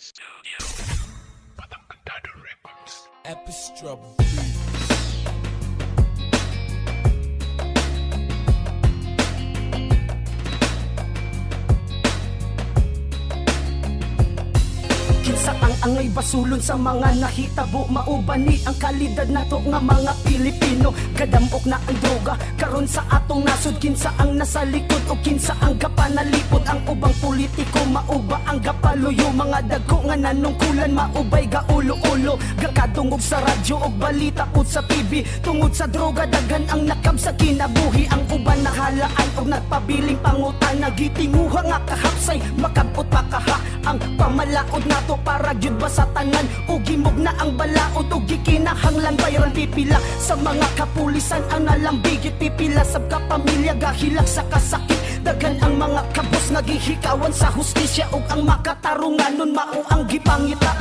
Studio. Patangkantado Records. Epistra. Kinsa ang angay basulon sa mga nahitabo, maubani ang kalidad nato nga mga Pilipino. Kadamok na ang droga karon sa atong nasod. Kinsa ang nasa likod o kinsa ang gapanalipod? Ang ubang politiko mauba ang gapaluyo. Mga dagko nga nanungkulan maubay gaulo-ulo. Gakadungog sa radyo og balita pod sa TV. Tungod sa droga daghan ang nakab sa kinabuhi. Ang uban nahalaan og nagpabiling pangutana. Gitinguha nga kahapsay makabot pa kaha. Ang pamalaod nato para gyud ba sa tanan, o gimog na ang balaod o gikinahanglan bayran pipila sa mga kapulisan ang nalambigit. Pipila sab ka pamilya gahilak sa kasakit. Daghan ang mga kabos nga gihikawan sa hustisya ug ang makatarunganon mao ang gipangita.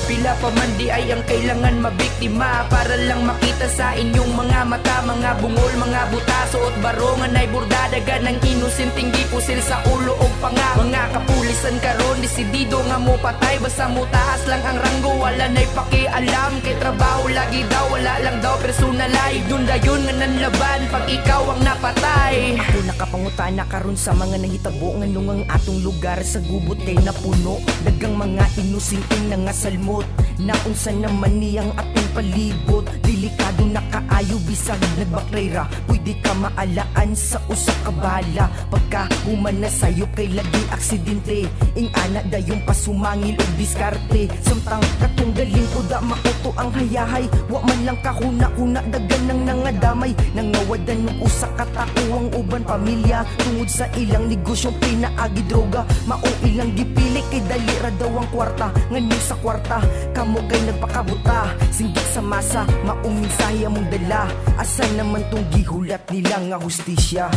Pila pa man di ay ang kailangan mabiktima para lang makita sa inyong mga mata. Mga bungol, mga buta, suot barongan ay burdadagan ng inusinting gipusil sa ulo o panga. Mga kapulisan karon desidido nga mo patay. Basta mo taas lang ang ranggo, wala na'y pakialam. Kay trabaho lagi daw, wala lang daw personal ay dun dayon nga nanlaban pag ikaw ang napatay. Ako nakapangutana karon sa mga nahitabo nga nung ang atong lugar sa gubot kay napuno. Dagang mga inusinting na nga salmo naunsa naman niyang ating palibot. Delikado na kaayo bisag nagbakrera. Pwede ka maalaan sa usa ka bala. Pagka human na sayo kay lagi aksidente. Ing ana dayong pasumangil o diskarte. Samtang katunggalin ko da makuto ang hayahay. Wa man lang kahuna-huna dagan ng nangadamay. Nangawadan ng usa ka tao ang uban pamilya. Tungod sa ilang negosyong pinaagi droga. Mao ilang gipili kay dalira daw ang kwarta. Nganyo sa kwarta kamo kay nagpakabuta. Singgit sa masa, maong mensahe mong dala. Asa naman tong gihulat nila nga hustisya?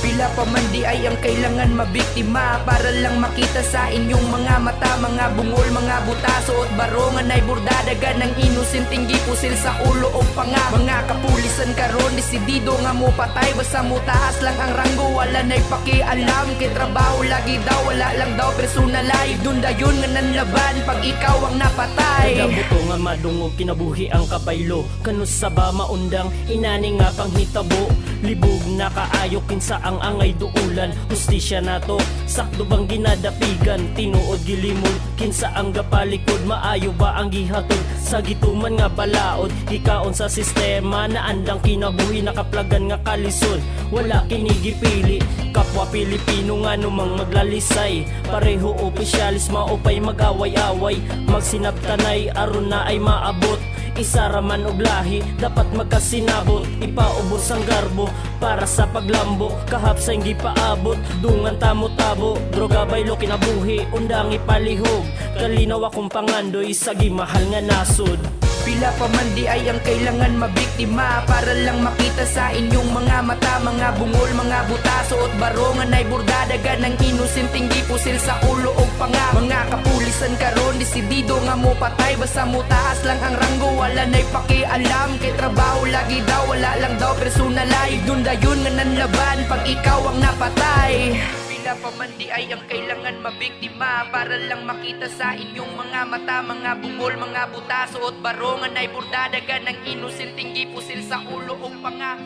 Pila pa man di ay ang kailangan mabiktima para lang makita sa inyong mga mata. Mga bungol, mga buta, suot barongan ay burdadagan ng inusinting gipusil sa ulo o panga. Mga kapulisan karon desidido nga mo patay. Basta mo taas lang ang ranggo, wala na'y pakialam. Kay trabaho lagi daw, wala lang daw personal ay dun dayon nga nanlaban pag ikaw ang napatay. Nagabuto nga madungog kinabuhi ang kabaylo. Kanus sa ba maundang inani nga panghitabo. Libog na kaayo kinsa ang angay duulan. Hustisya nato sakdo bang ginadapigan. Tinuod gilimol kinsa ang gapalikod. Maayo ba ang gihatod sa gituman nga balaod. Ikaon sa sistema na andang kinabuhi. Nakaplagan nga kalisod wala kinigipili. Kapwa Pilipino nga numang maglalisay. Pareho opisyalis maupay mag-away-away. Magsinabtanay aron na ay maabot. Isa raman og lahi dapat magkasinabot. Ipaubos ang garbo para sa paglambo. Kahapsa hindi paabot dungan tamo-tabo. Droga baylo kinabuhi undang ipalihog. Kalinaw akong pangandoy sa gimahal nga nasod. Pila pa man di ay ang kailangan mabiktima para lang makita sa inyong mga mata. Mga bungol, mga buta, suot barongan ay burdadagan ng inusinting gipusil sa ulo o panga. Mga kapulisan karon desidido nga mo patay. Basta mo taas lang ang ranggo, wala na'y pakialam. Kay trabaho lagi daw, wala lang daw personal ay dun dayon nga nanlaban pag ikaw ang napatay. Pila pa man di ay ang kailangan mabiktima para lang makita sa inyong mga mata. Mga bungol, mga buta, suot barongan ay burdadagan ng inusinting gipusil sa ulo o panga.